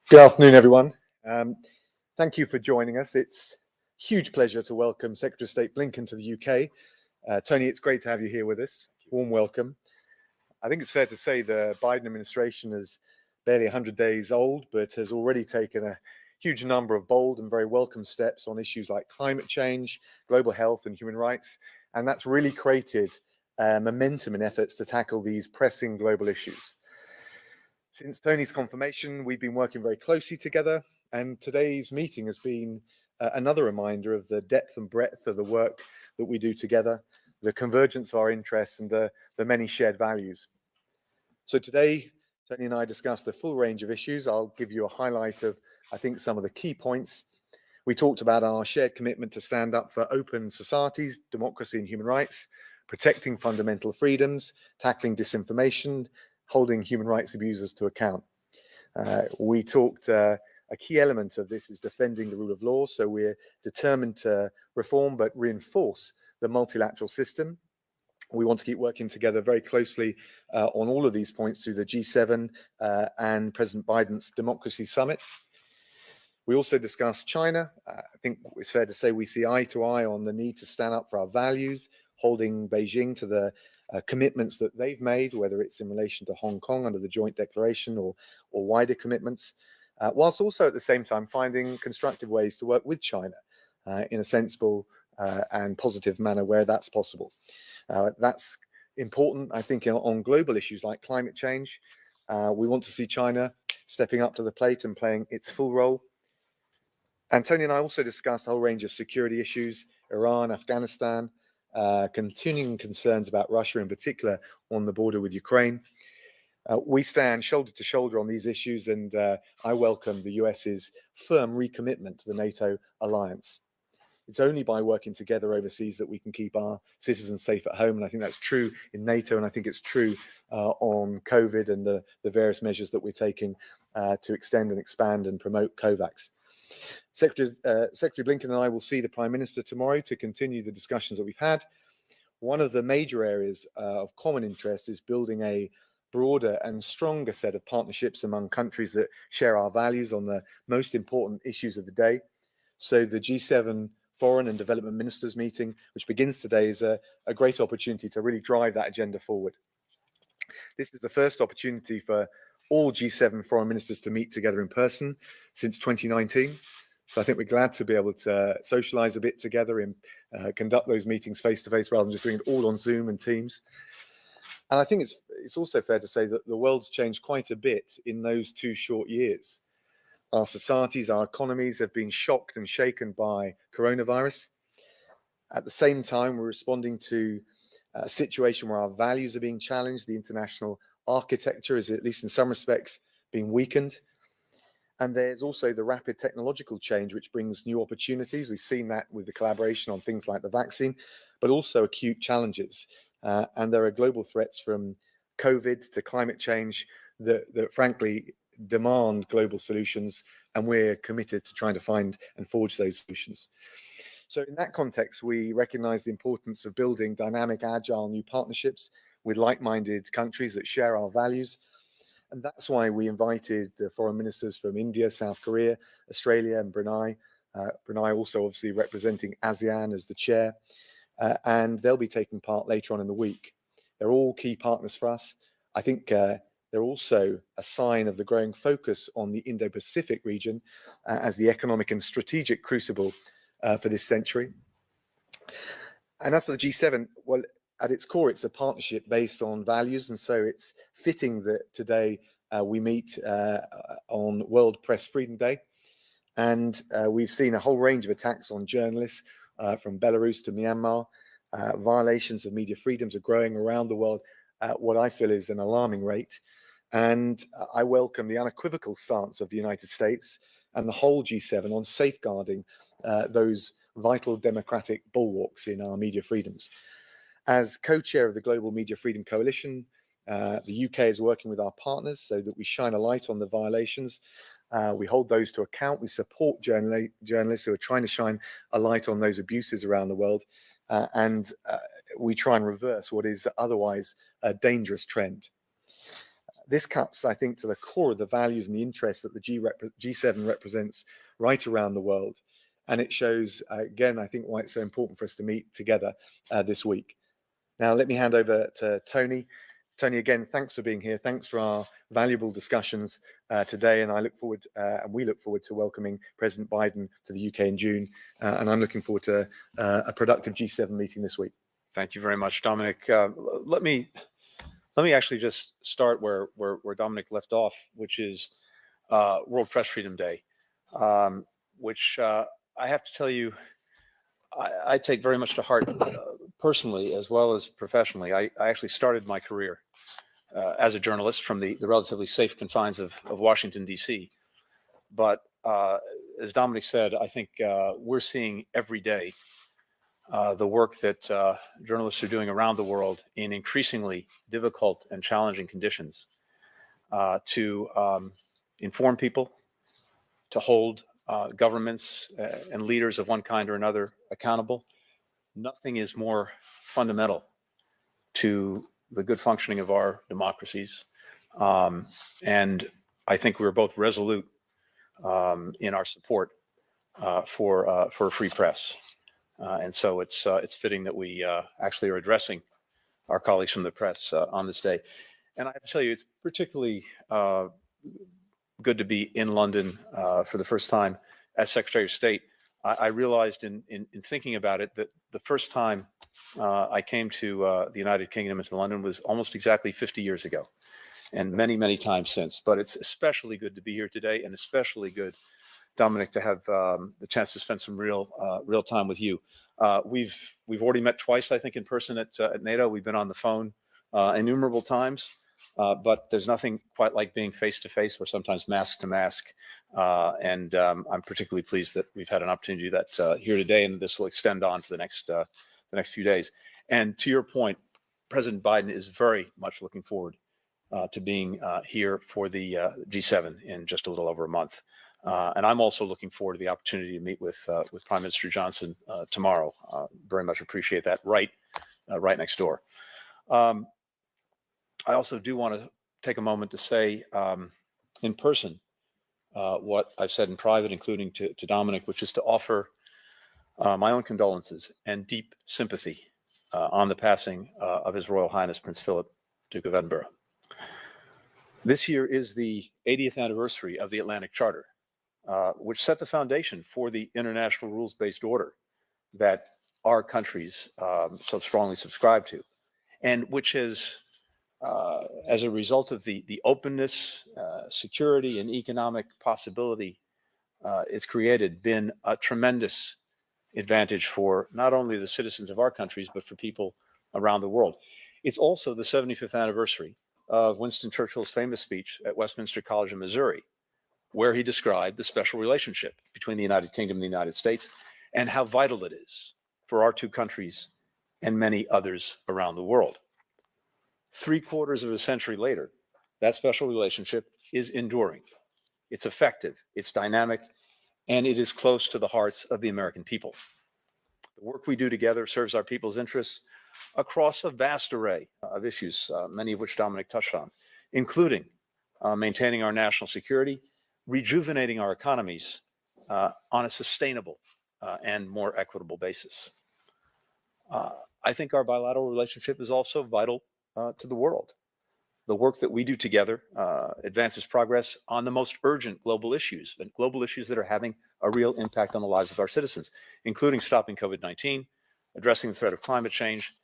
Good afternoon, everyone. Thank you for joining us. It's a huge pleasure to welcome Secretary of State Blinken to the UK. Tony, it's great to have you here with us. Warm welcome. I think it's fair to say the Biden administration is barely 100 days old, but has already taken a huge number of bold and very welcome steps on issues like climate change, global health and human rights. And that's really created momentum in efforts to tackle these pressing global issues. Since Tony's confirmation, we've been working very closely together, and today's meeting has been another reminder of the depth and breadth of the work that we do together, the convergence of our interests and the many shared values. So today, Tony and I discussed a full range of issues. I'll give you a highlight of, I think, some of the key points. We talked about our shared commitment to stand up for open societies, democracy and human rights, protecting fundamental freedoms, tackling disinformation, holding human rights abusers to account. We talked, a key element of this is defending the rule of law. So we're determined to reform but reinforce the multilateral system. We want to keep working together very closely on all of these points through the G7 and President Biden's Democracy Summit. We also discussed China. I think it's fair to say we see eye to eye on the need to stand up for our values, holding Beijing to the commitments that they've made, whether it's in relation to Hong Kong under the joint declaration or wider commitments, whilst also at the same time finding constructive ways to work with China in a sensible and positive manner where that's possible. That's important, I think, on global issues like climate change. We want to see China stepping up to the plate and playing its full role. And Tony and I also discussed a whole range of security issues, Iran, Afghanistan, continuing concerns about Russia, in particular on the border with Ukraine. We stand shoulder to shoulder on these issues, and I welcome the US's firm recommitment to the NATO alliance. It's only by working together overseas that we can keep our citizens safe at home, and I think that's true in NATO, and I think it's true on COVID and the various measures that we're taking to extend and expand and promote COVAX. Secretary Blinken and I will see the Prime Minister tomorrow to continue the discussions that we've had. One of the major areas of common interest is building a broader and stronger set of partnerships among countries that share our values on the most important issues of the day. So the G7 Foreign and Development Ministers meeting, which begins today, is a great opportunity to really drive that agenda forward. This is the first opportunity for all G7 foreign ministers to meet together in person since 2019. So I think we're glad to be able to socialize a bit together and conduct those meetings face to face rather than just doing it all on Zoom and Teams. And I think it's also fair to say that the world's changed quite a bit in those 2 short years. Our societies, our economies have been shocked and shaken by coronavirus. At the same time, we're responding to a situation where our values are being challenged. The international architecture is, at least in some respects, being weakened. And there's also the rapid technological change, which brings new opportunities. We've seen that with the collaboration on things like the vaccine, but also acute challenges. And there are global threats from COVID to climate change that frankly demand global solutions, and we're committed to trying to find and forge those solutions. So in that context, we recognize the importance of building dynamic, agile new partnerships with like-minded countries that share our values. And that's why we invited the foreign ministers from India, South Korea, Australia, and Brunei. Brunei also obviously representing ASEAN as the chair. And they'll be taking part later on in the week. They're all key partners for us. I think they're also a sign of the growing focus on the Indo-Pacific region as the economic and strategic crucible for this century. And as for the G7, well, at its core, it's a partnership based on values. And so it's fitting that today we meet on World Press Freedom Day. And we've seen a whole range of attacks on journalists from Belarus to Myanmar. Violations of media freedoms are growing around the world at what I feel is an alarming rate. And I welcome the unequivocal stance of the United States and the whole G7 on safeguarding those vital democratic bulwarks in our media freedoms. As co-chair of the Global Media Freedom Coalition, the UK is working with our partners so that we shine a light on the violations. We hold those to account. We support journalists who are trying to shine a light on those abuses around the world. And we try and reverse what is otherwise a dangerous trend. this cuts, I think, to the core of the values and the interests that the G7 represents right around the world. And it shows, again, I think why it's so important for us to meet together this week. Now, let me hand over to Tony. Tony, again, thanks for being here. Thanks for our valuable discussions today. And I look forward, and we look forward to welcoming President Biden to the UK in June. And I'm looking forward to a productive G7 meeting this week. Thank you very much, Dominic. Let me actually just start where Dominic left off, which is World Press Freedom Day, which I have to tell you, I take very much to heart personally as well as professionally. I actually started my career as a journalist from the relatively safe confines of Washington, D.C. But as Dominic said, I think we're seeing every day the work that journalists are doing around the world in increasingly difficult and challenging conditions to inform people, to hold governments and leaders of one kind or another accountable. Nothing is more fundamental to the good functioning of our democracies. And I think we're both resolute in our support for a free press. And so it's fitting that we actually are addressing our colleagues from the press on this day. And I have to tell you, it's particularly good to be in London for the first time as Secretary of State. I realized in thinking about it that the first time I came to the United Kingdom and to London was almost exactly 50 years ago, and many, many times since. But it's especially good to be here today, and especially good, Dominic, to have the chance to spend some real time with you. We've already met twice, I think, in person at NATO. We've been on the phone innumerable times, but there's nothing quite like being face to face, or sometimes mask to mask. And I'm particularly pleased that we've had an opportunity to do that here today, and this will extend on for the next few days. And to your point, President Biden is very much looking forward to being here for the G7 in just a little over a month. And I'm also looking forward to the opportunity to meet with Prime Minister Johnson tomorrow. Very much appreciate that. Right next door. I also do want to take a moment to say in person what I've said in private, including to Dominic, which is to offer my own condolences and deep sympathy on the passing of His Royal Highness Prince Philip, Duke of Edinburgh. This year is the 80th anniversary of the Atlantic Charter, which set the foundation for the international rules-based order that our countries so strongly subscribe to, and which has, as a result of the openness, security, and economic possibility it's created, been a tremendous advantage for not only the citizens of our countries, but for people around the world. It's also the 75th anniversary of Winston Churchill's famous speech at Westminster College in Missouri, where he described the special relationship between the United Kingdom and the United States and how vital it is for our two countries and many others around the world. 3/4 of a century later, that special relationship is enduring. It's effective, it's dynamic, and it is close to the hearts of the American people. The work we do together serves our people's interests across a vast array of issues, many of which Dominic touched on, including maintaining our national security, rejuvenating our economies on a sustainable and more equitable basis. I think our bilateral relationship is also vital to the world. The work that we do together advances progress on the most urgent global issues, and global issues that are having a real impact on the lives of our citizens, including stopping COVID-19, addressing the threat of climate change,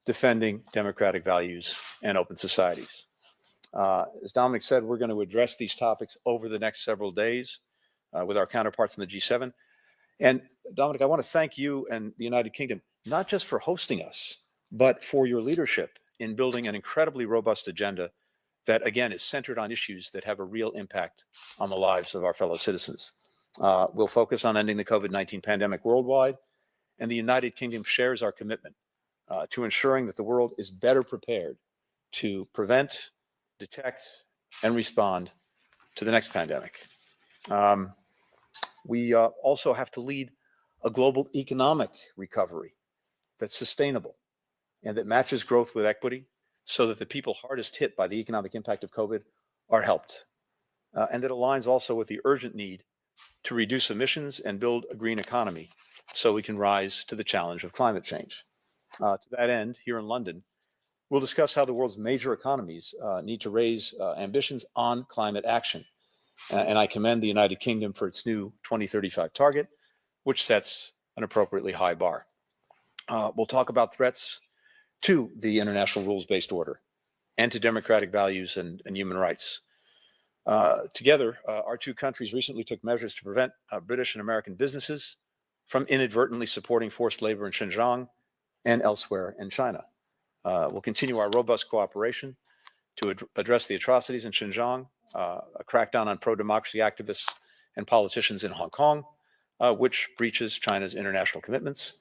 defending democratic values and open societies. As Dominic said, we're going to address these topics over the next several days with our counterparts in the G7. And Dominic, I want to thank you and the United Kingdom, not just for hosting us, but for your leadership in building an incredibly robust agenda that, again, is centered on issues that have a real impact on the lives of our fellow citizens. We'll focus on ending the COVID-19 pandemic worldwide, and the United Kingdom shares our commitment to ensuring that the world is better prepared to prevent, detect, and respond to the next pandemic. We also have to lead a global economic recovery that's sustainable and that matches growth with equity, so that the people hardest hit by the economic impact of COVID are helped. And that aligns also with the urgent need to reduce emissions and build a green economy so we can rise to the challenge of climate change. To that end, here in London, we'll discuss how the world's major economies need to raise ambitions on climate action. And I commend the United Kingdom for its new 2035 target, which sets an appropriately high bar. We'll talk about threats to the international rules-based order and to democratic values and human rights. Together, our two countries recently took measures to prevent British and American businesses from inadvertently supporting forced labor in Xinjiang and elsewhere in China. We'll continue our robust cooperation to address the atrocities in Xinjiang, a crackdown on pro-democracy activists and politicians in Hong Kong, which breaches China's international commitments,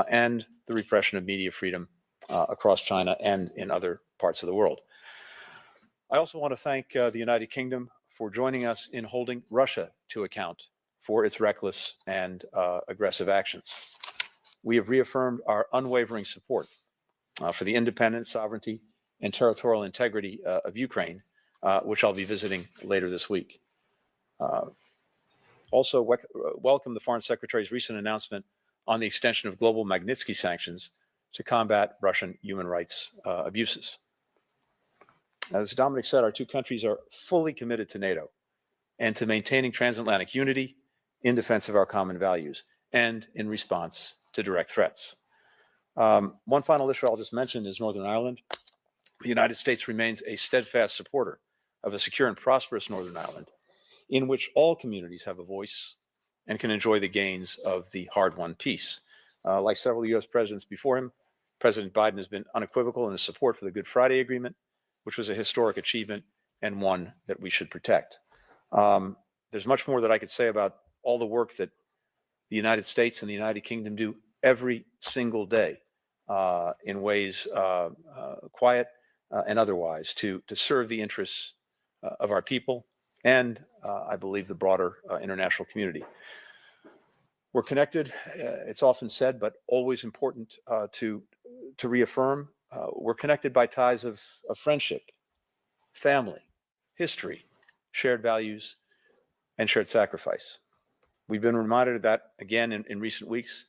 and the repression of media freedom across China and in other parts of the world. I also want to thank the United Kingdom for joining us in holding Russia to account for its reckless and aggressive actions. We have reaffirmed our unwavering support for the independence, sovereignty, and territorial integrity of Ukraine, which I'll be visiting later this week. Also, welcome the Foreign Secretary's recent announcement on the extension of global Magnitsky sanctions to combat Russian human rights abuses. As Dominic said, our two countries are fully committed to NATO and to maintaining transatlantic unity in defense of our common values and in response to direct threats. One final issue I'll just mention is Northern Ireland. The United States remains a steadfast supporter of a secure and prosperous Northern Ireland, in which all communities have a voice and can enjoy the gains of the hard-won peace. Like several U.S. presidents before him, President Biden has been unequivocal in his support for the Good Friday Agreement, which was a historic achievement and one that we should protect. There's much more that I could say about all the work that the United States and the United Kingdom do every single day in ways quiet and otherwise to serve the interests of our people and I believe the broader international community. We're connected, it's often said, but always important to reaffirm. We're connected by ties of friendship, family, history, shared values, and shared sacrifice. We've been reminded of that again in recent weeks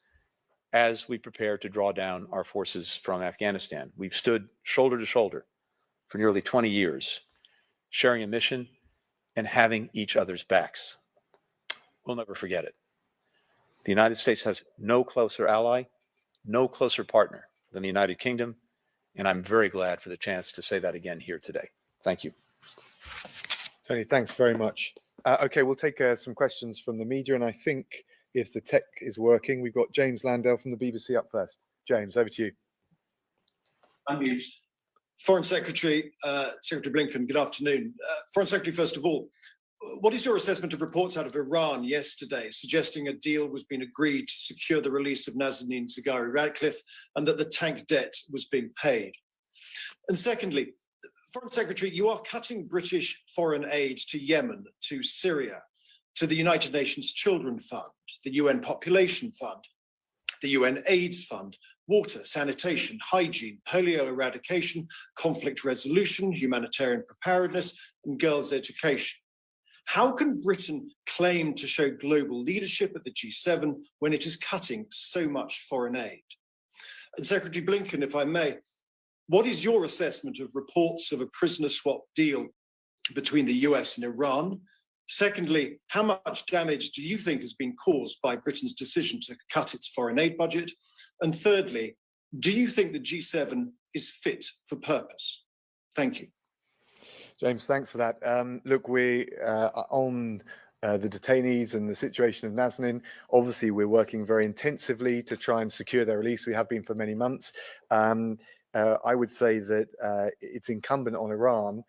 as we prepare to draw down our forces from Afghanistan. We've stood shoulder to shoulder for nearly 20 years, sharing a mission and having each other's backs. We'll never forget it. The United States has no closer ally, no closer partner than the United Kingdom, and I'm very glad for the chance to say that again here today. Thank you. Tony, thanks very much. Okay, we'll take some questions from the media, and I think if the tech is working, we've got James Landell from the BBC up first. James, over to you. Unmute. Foreign Secretary, Secretary Blinken, good afternoon. Foreign Secretary, first of all, what is your assessment of reports out of Iran yesterday suggesting a deal was being agreed to secure the release of Nazanin Zaghari-Ratcliffe and that the tank debt was being paid? And secondly, Foreign Secretary, you are cutting British foreign aid to Yemen, to Syria, to the United Nations Children Fund, the UN Population Fund, the UN AIDS Fund, water, sanitation, hygiene, polio eradication, conflict resolution, humanitarian preparedness, and girls' education. How can Britain claim to show global leadership at the G7 when it is cutting so much foreign aid? And Secretary Blinken, if I may, what is your assessment of reports of a prisoner swap deal between the US and Iran? Secondly, how much damage do you think has been caused by Britain's decision to cut its foreign aid budget? And thirdly, do you think the G7 is fit for purpose? Thank you. James, thanks for that. Look, we are on the detainees and the situation of Nazanin. Obviously, we're working very intensively to try and secure their release. We have been for many months. I would say that it's incumbent on Iran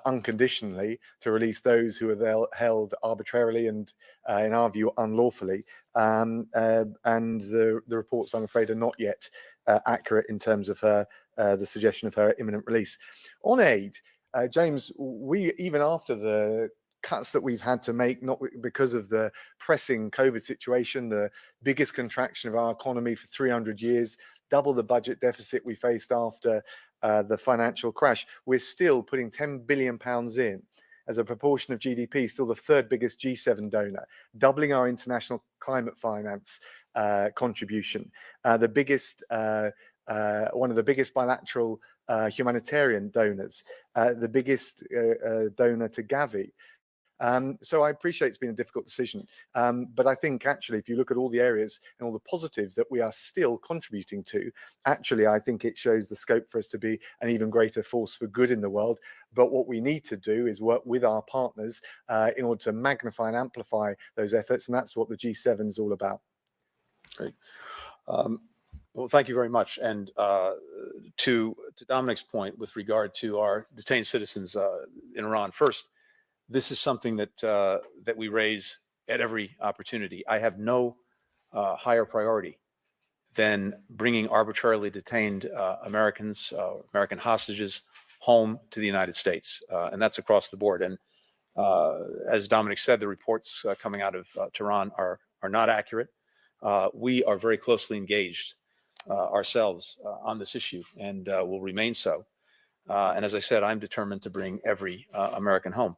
unconditionally to release those who are held arbitrarily and, in our view, unlawfully. And the reports, I'm afraid, are not yet accurate in terms of the suggestion of her imminent release. On aid, James, we, even after the cuts that we've had to make, not because of the pressing COVID situation, the biggest contraction of our economy for 300 years, double the budget deficit we faced after the financial crash. We're still putting £10 billion in as a proportion of GDP, still the third biggest G7 donor, doubling our international climate finance contribution, the biggest, one of the biggest bilateral humanitarian donors, the biggest donor to Gavi. So I appreciate it's been a difficult decision, but I think actually if you look at all the areas and all the positives that we are still contributing to, actually I think it shows the scope for us to be an even greater force for good in the world. But what we need to do is work with our partners in order to magnify and amplify those efforts, and that's what the G7 is all about. Great. Well, thank you very much. And to Dominic's point with regard to our detained citizens in Iran, first, this is something that that we raise at every opportunity. I have no higher priority than bringing arbitrarily detained Americans, American hostages, home to the United States, and that's across the board. And as Dominic said, the reports coming out of Tehran are not accurate. We are very closely engaged ourselves on this issue, and will remain so. And as I said, I'm determined to bring every American home.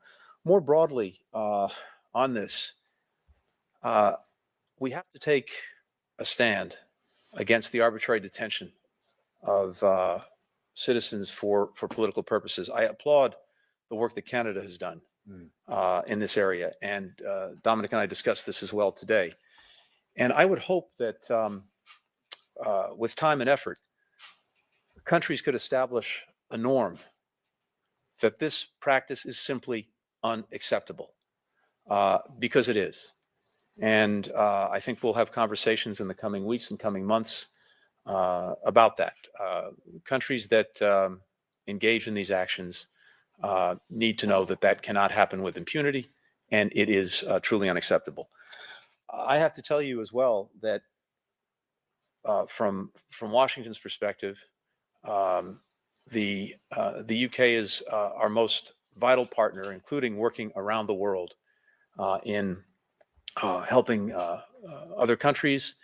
More broadly on this, we have to take a stand against the arbitrary detention of citizens for political purposes. I applaud the work that Canada has done in this area, and Dominic and I discussed this as well today. And I would hope that with time and effort, countries could establish a norm that this practice is simply unacceptable, because it is. And I think we'll have conversations in the coming weeks and coming months about that. Countries that engage in these actions need to know that that cannot happen with impunity, and it is truly unacceptable. I have to tell you as well that from Washington's perspective, the UK is our most vital partner, including working around the world in helping other countries,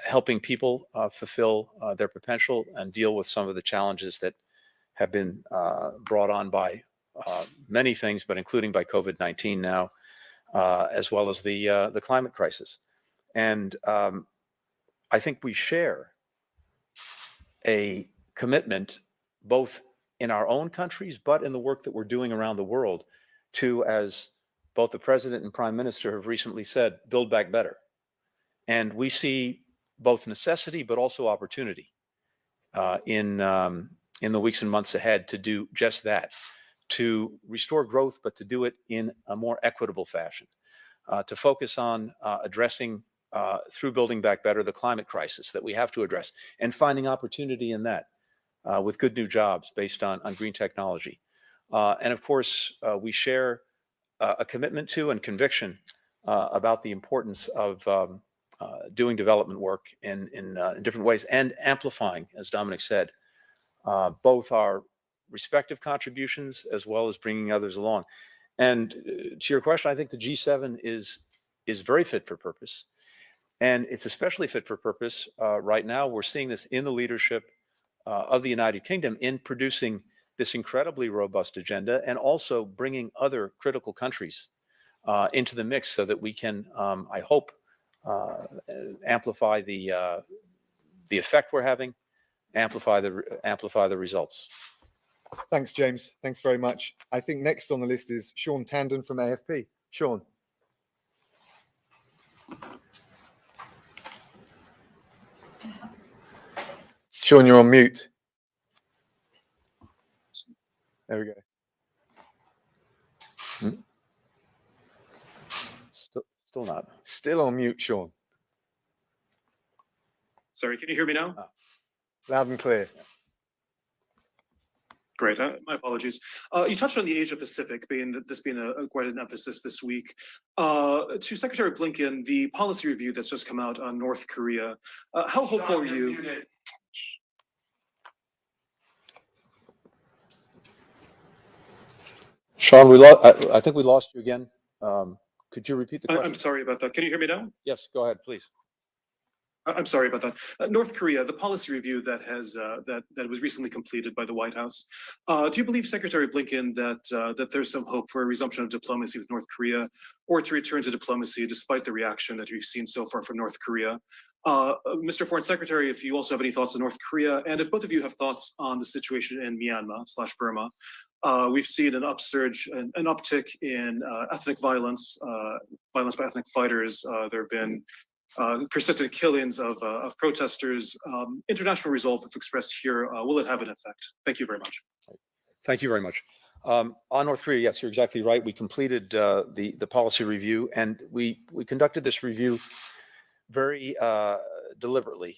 helping people fulfill their potential and deal with some of the challenges that have been brought on by many things, but including by COVID-19 now, as well as the climate crisis. And I think we share a commitment both in our own countries, but in the work that we're doing around the world to, as both the president and prime minister have recently said, build back better. And we see both necessity, but also opportunity in the weeks and months ahead to do just that, to restore growth, but to do it in a more equitable fashion, to focus on addressing through building back better the climate crisis that we have to address, and finding opportunity in that with good new jobs based on green technology. And of course, we share a commitment to and conviction about the importance of doing development work in different ways and amplifying, as Dominic said, both our respective contributions as well as bringing others along. And to your question, I think the G7 is very fit for purpose. And it's especially fit for purpose right now. We're seeing this in the leadership of the United Kingdom in producing this incredibly robust agenda, and also bringing other critical countries into the mix so that we can, I hope, amplify the effect we're having, amplify the results. Thanks, James. Thanks very much. I think next on the list is Sean Tandon from AFP. Sean. Sean, you're on mute. There we go. Still not. Still on mute, Sean. Sorry, can you hear me now? Loud and clear. Great. My apologies. You touched on the Asia Pacific being quite an emphasis this week. To Secretary Blinken, the policy review that's just come out on North Korea, how hopeful are you? Sean, I think we lost you again. Could you repeat the question? I'm sorry about that. Can you hear me now? Yes, go ahead, please. I'm sorry about that. North Korea, the policy review that has that was recently completed by the White House. Do you believe, Secretary Blinken, that there's some hope for a resumption of diplomacy with North Korea, or to return to diplomacy despite the reaction that we've seen so far from North Korea? Mr. Foreign Secretary, if you also have any thoughts on North Korea, and if both of you have thoughts on the situation in Myanmar/Burma. We've seen an upsurge, an uptick in ethnic violence, violence by ethnic fighters. There have been persistent killings of protesters. International resolve, if expressed here, will it have an effect? Thank you very much. Thank you very much. On North Korea, yes, you're exactly right. We completed the policy review, and we conducted this review very deliberately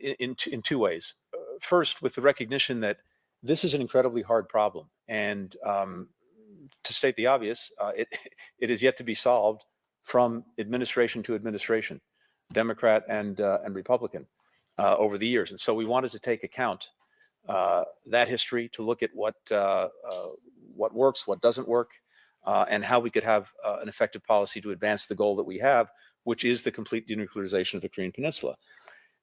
in two ways. First, with the recognition that this is an incredibly hard problem, and to state the obvious, it is yet to be solved from administration to administration, Democrat and Republican, over the years. And so we wanted to take account that history, to look at what works, what doesn't work, and how we could have an effective policy to advance the goal that we have, which is the complete denuclearization of the Korean Peninsula.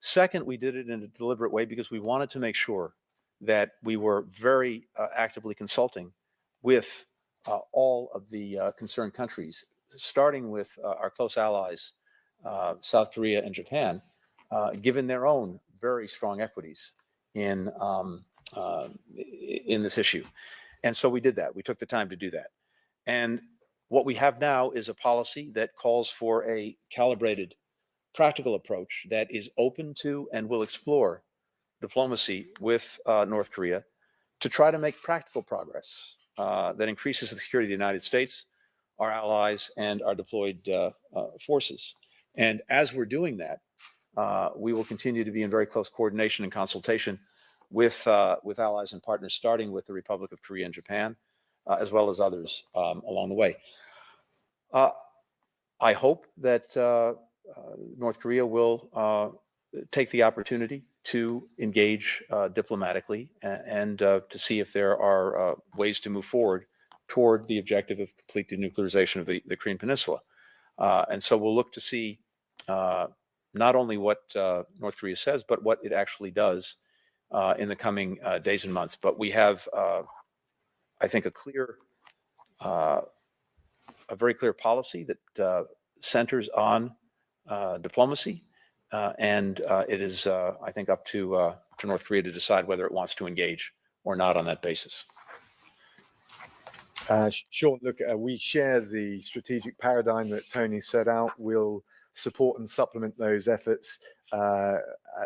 Second, we did it in a deliberate way because we wanted to make sure that we were very actively consulting with all of the concerned countries, starting with our close allies, South Korea and Japan, given their own very strong equities in this issue. And so we did that. We took the time to do that. And what we have now is a policy that calls for a calibrated, practical approach that is open to and will explore diplomacy with North Korea to try to make practical progress that increases the security of the United States, our allies, and our deployed forces. And as we're doing that, we will continue to be in very close coordination and consultation with allies and partners, starting with the Republic of Korea and Japan, as well as others along the way. I hope that North Korea will take the opportunity to engage diplomatically and to see if there are ways to move forward toward the objective of complete denuclearization of the Korean Peninsula. And so we'll look to see not only what North Korea says, but what it actually does in the coming days and months. But we have, I think, a very clear policy that centers on diplomacy, and it is, I think, up to North Korea to decide whether it wants to engage or not on that basis. Sean, look, we share the strategic paradigm that Tony set out. We'll support and supplement those efforts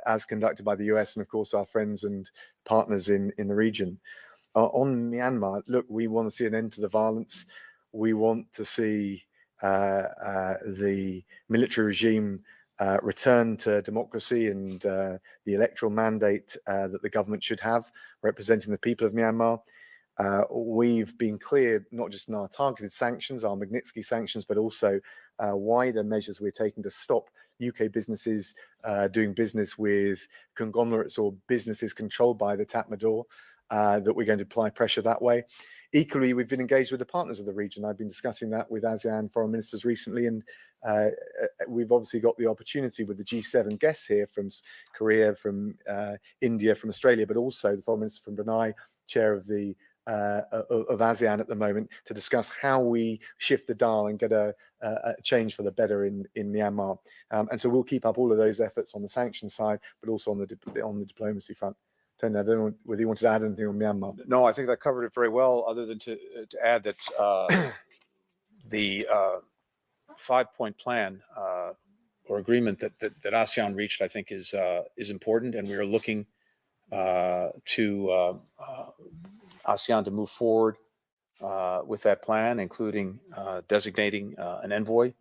as conducted by the US and, of course, our friends and partners in the region. On Myanmar, look, we want to see an end to the violence. We want to see the military regime return to democracy and the electoral mandate that the government should have, representing the people of Myanmar. We've been clear, not just in our targeted sanctions, our Magnitsky sanctions, but also wider measures we're taking to stop UK businesses doing business with conglomerates or businesses controlled by the Tatmadaw, that we're going to apply pressure that way. Equally, we've been engaged with the partners of the region. I've been discussing that with ASEAN foreign ministers recently, and we've obviously got the opportunity with the G7 guests here from Korea, from India, from Australia, but also the foreign minister from Brunei, chair of the of ASEAN at the moment, to discuss how we shift the dial and get a change for the better in Myanmar. And so we'll keep up all of those efforts on the sanctions side, but also on the diplomacy front. Tony, I don't know whether you wanted to add anything on Myanmar. No, I think that covered it very well, other than to add that the 5-point plan or agreement that ASEAN reached, I think, is important, and we are looking to ASEAN to move forward with that plan, including designating an envoy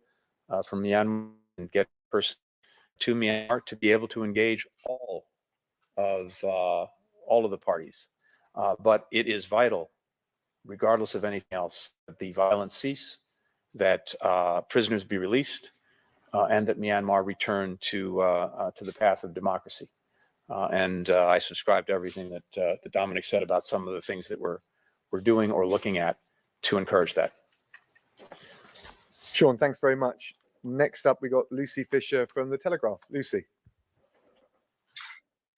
from Myanmar and get a person to Myanmar to be able to engage all of the parties. But it is vital, regardless of anything else, that the violence cease, that prisoners be released, and that Myanmar return to the path of democracy. And I subscribe to everything that Dominic said about some of the things that we're doing or looking at to encourage that. Sean, thanks very much. Next up, we got Lucy Fisher from The Telegraph. Lucy.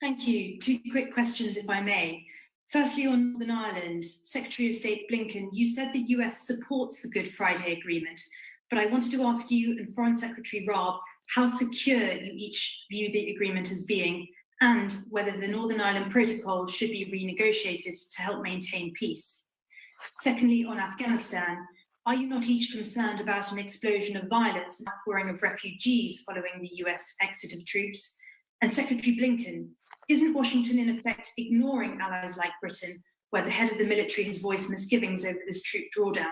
Thank you. Two quick questions, if I may. Firstly, on Northern Ireland, Secretary of State Blinken, you said the US supports the Good Friday Agreement, but I wanted to ask you and Foreign Secretary Raab how secure you each view the agreement as being, and whether the Northern Ireland Protocol should be renegotiated to help maintain peace. Secondly, on Afghanistan, are you not each concerned about an explosion of violence and outpouring of refugees following the US exit of troops? And Secretary Blinken, isn't Washington in effect ignoring allies like Britain, where the head of the military has voiced misgivings over this troop drawdown?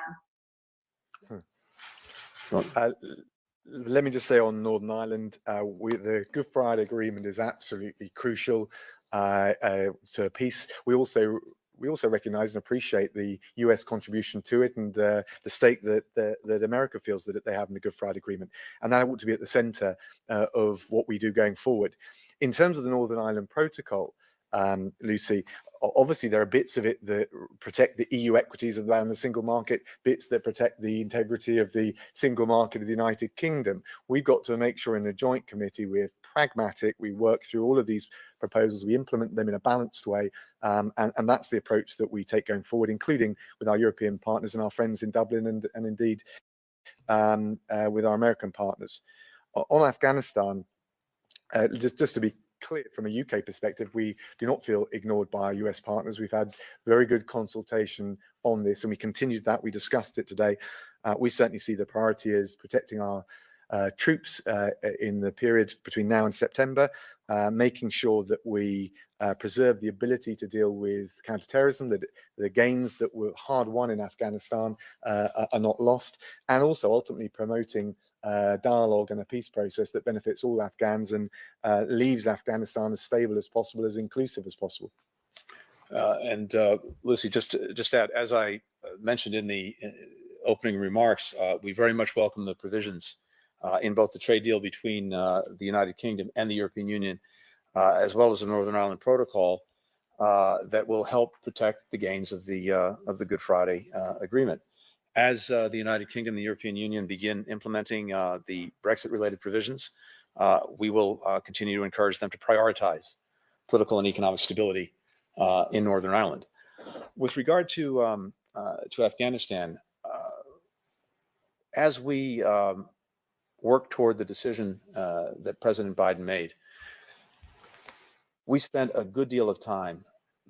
Let me just say on Northern Ireland, the Good Friday Agreement is absolutely crucial to peace. We also recognise and appreciate the US contribution to it and the stake that America feels that they have in the Good Friday Agreement, and that ought to be at the centre of what we do going forward. In terms of the Northern Ireland Protocol, Lucy, obviously there are bits of it that protect the EU equities around the single market, bits that protect the integrity of the single market of the United Kingdom. We've got to make sure in the joint committee we're pragmatic, we work through all of these proposals, we implement them in a balanced way, and that's the approach that we take going forward, including with our European partners and our friends in Dublin and indeed with our American partners. On Afghanistan, just to be clear, from a UK perspective, we do not feel ignored by our US partners. We've had very good consultation on this, and we continued that. We discussed it today. We certainly see the priority as protecting our troops in the period between now and September, making sure that we preserve the ability to deal with counterterrorism, that the gains that were hard won in Afghanistan are not lost, and also ultimately promoting dialogue and a peace process that benefits all Afghans and leaves Afghanistan as stable as possible, as inclusive as possible. And Lucy, just to add, as I mentioned in the opening remarks, we very much welcome the provisions in both the trade deal between the United Kingdom and the European Union, as well as the Northern Ireland Protocol, that will help protect the gains of the Good Friday Agreement. As the United Kingdom and the European Union begin implementing the Brexit-related provisions, we will continue to encourage them to prioritize political and economic stability in Northern Ireland. With regard to Afghanistan, as we work toward the decision that President Biden made, we spent a good deal of time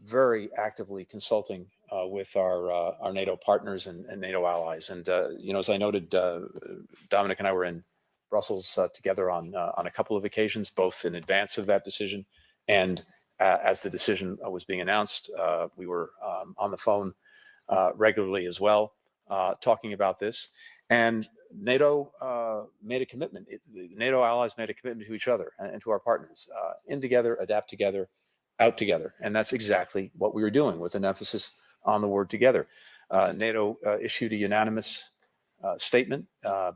very actively consulting with our NATO partners and NATO allies. And as I noted, Dominic and I were in Brussels together on a couple of occasions, both in advance of that decision and as the decision was being announced. We were on the phone regularly as well, talking about this. And NATO made a commitment. The NATO allies made a commitment to each other and to our partners: in together, adapt together, out together. And that's exactly what we were doing, with an emphasis on the word together. NATO issued a unanimous statement,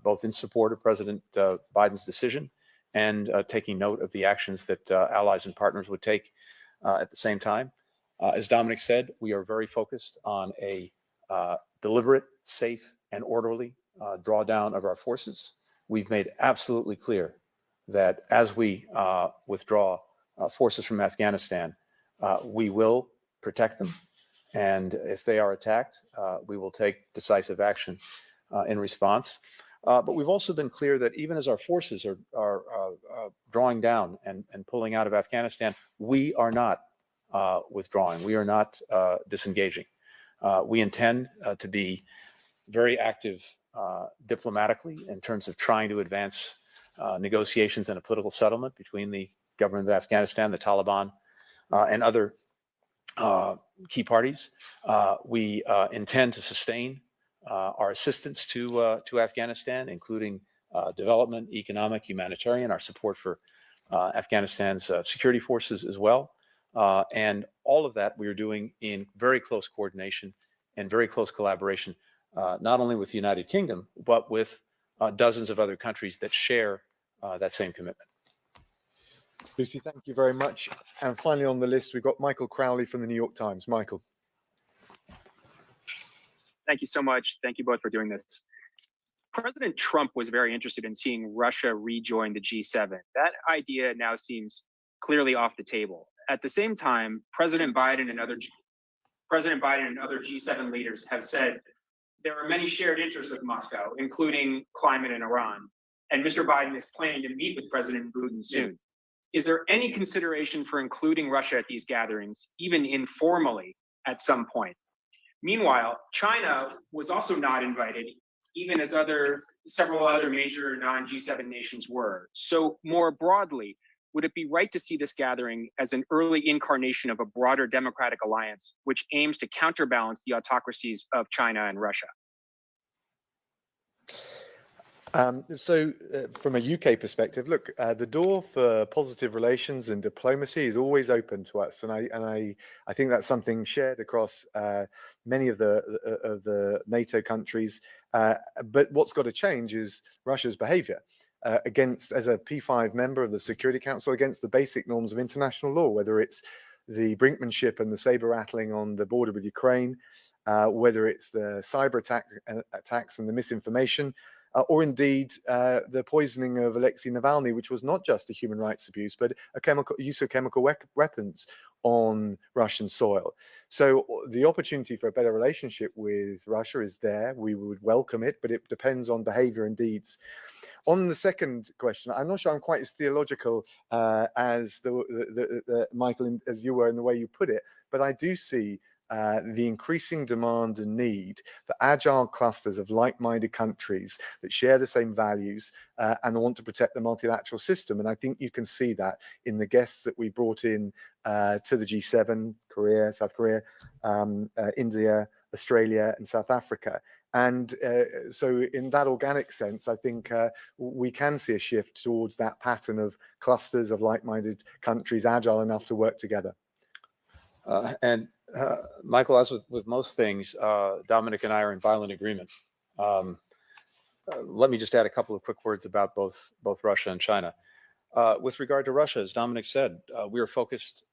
both in support of President Biden's decision and taking note of the actions that allies and partners would take at the same time. As Dominic said, we are very focused on a deliberate, safe, and orderly drawdown of our forces. We've made absolutely clear that as we withdraw forces from Afghanistan, we will protect them. And if they are attacked, we will take decisive action in response. But we've also been clear that even as our forces are drawing down and pulling out of Afghanistan, we are not withdrawing. We are not disengaging. We intend to be very active diplomatically in terms of trying to advance negotiations and a political settlement between the government of Afghanistan, the Taliban, and other key parties. We intend to sustain our assistance to Afghanistan, including development, economic, humanitarian, our support for Afghanistan's security forces as well. And all of that we are doing in very close coordination and very close collaboration, not only with the United Kingdom, but with dozens of other countries that share that same commitment. Lucy, thank you very much. And finally on the list, we've got Michael Crowley from the New York Times. Michael. Thank you so much. Thank you both for doing this. President Trump was very interested in seeing Russia rejoin the G7. That idea now seems clearly off the table. At the same time, President Biden and other G7 leaders have said there are many shared interests with Moscow, including climate and Iran. And Mr. Biden is planning to meet with President Putin soon. Is there any consideration for including Russia at these gatherings, even informally, at some point? Meanwhile, China was also not invited, even as several other major non-G7 nations were. So more broadly, would it be right to see this gathering as an early incarnation of a broader democratic alliance, which aims to counterbalance the autocracies of China and Russia? From a UK perspective, look, the door for positive relations and diplomacy is always open to us, and I think that's something shared across many of the NATO countries. But what's got to change is Russia's behaviour as a P5 member of the Security Council, against the basic norms of international law, whether it's the brinkmanship and the saber rattling on the border with Ukraine, whether it's the cyber attacks and the misinformation. Or indeed the poisoning of Alexei Navalny, which was not just a human rights abuse, but a use of chemical weapons on Russian soil. So the opportunity for a better relationship with Russia is there. We would welcome it, but it depends on behavior and deeds. On the second question, I'm not sure I'm quite as theological as Michael, as you were in the way you put it, but I do see the increasing demand and need for agile clusters of like-minded countries that share the same values and want to protect the multilateral system. And I think you can see that in the guests that we brought in to the G7, Korea, South Korea, India, Australia, and South Africa. And so in that organic sense, I think we can see a shift towards that pattern of clusters of like-minded countries, agile enough to work together. Michael, as with most things, Dominic and I are in violent agreement. Let me just add a couple of quick words about both Russia and China. With regard to Russia, as Dominic said, we are focused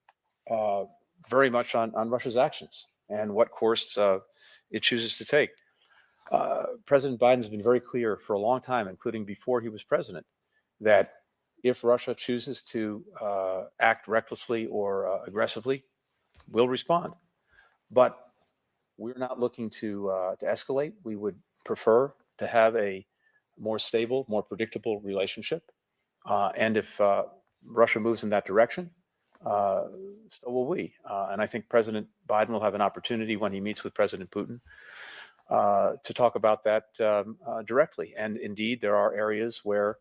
very much on Russia's actions and what course it chooses to take. President Biden's been very clear for a long time, including before he was president, that if Russia chooses to act recklessly or aggressively, we'll respond. But we're not looking to escalate. We would prefer to have a more stable, more predictable relationship. And if Russia moves in that direction, so will we. And I think President Biden will have an opportunity when he meets with President Putin to talk about that directly. And indeed, there are areas where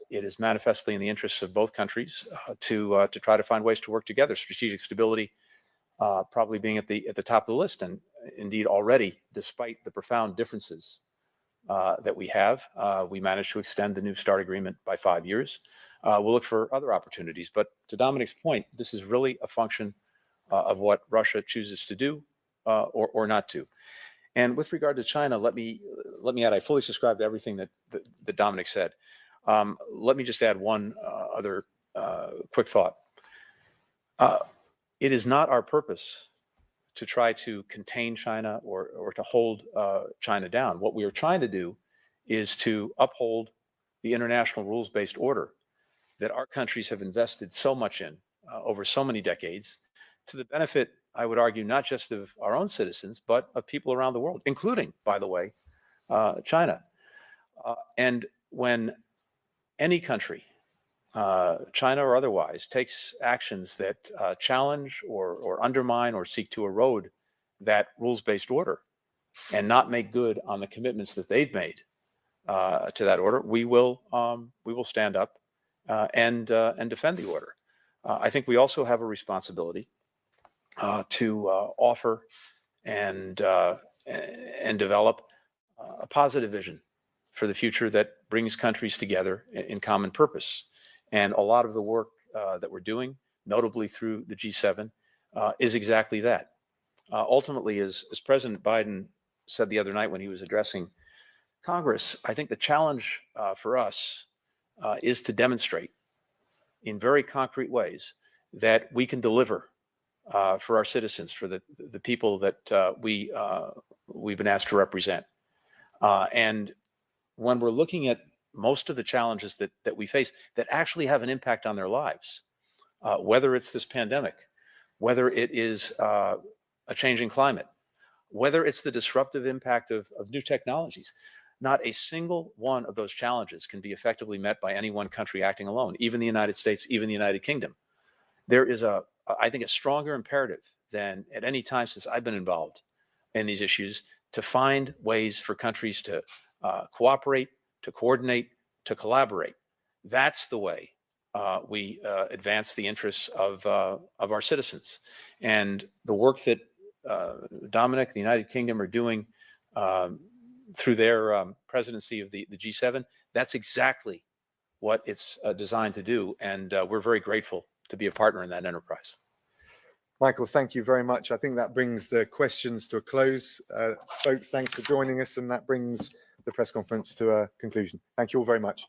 it is manifestly in the interests of both countries to try to find ways to work together. Strategic stability probably being at the top of the list, and indeed already, despite the profound differences that we have, we managed to extend the New START agreement by 5 years. We'll look for other opportunities, but to Dominic's point, this is really a function of what Russia chooses to do or not to. And with regard to China, let me add, I fully subscribe to everything that Dominic said. Let me just add one other quick thought. It is not our purpose to try to contain China or to hold China down. What we are trying to do is to uphold the international rules-based order that our countries have invested so much in over so many decades, to the benefit, I would argue, not just of our own citizens, but of people around the world, including, by the way, China. And when any country, China or otherwise, takes actions that challenge or undermine or seek to erode that rules-based order and not make good on the commitments that they've made to that order, we will stand up and defend the order. I think we also have a responsibility to offer and develop a positive vision for the future that brings countries together in common purpose. And a lot of the work that we're doing, notably through the G7, is exactly that. Ultimately, as President Biden said the other night when he was addressing Congress, I think the challenge for us is to demonstrate in very concrete ways that we can deliver for our citizens, for the people that we've been asked to represent. And when we're looking at most of the challenges that we face that actually have an impact on their lives, whether it's this pandemic, whether it is a changing climate, whether it's the disruptive impact of new technologies, not a single one of those challenges can be effectively met by any one country acting alone, even the United States, even the United Kingdom. There is I think, a stronger imperative than at any time since I've been involved in these issues to find ways for countries to cooperate, to coordinate, to collaborate. That's the way we advance the interests of our citizens. And the work that Dominic, the United Kingdom are doing through their presidency of the G7, that's exactly what it's designed to do. And we're very grateful to be a partner in that enterprise. Michael, thank you very much. I think that brings the questions to a close. Folks, thanks for joining us. And that brings the press conference to a conclusion. Thank you all very much.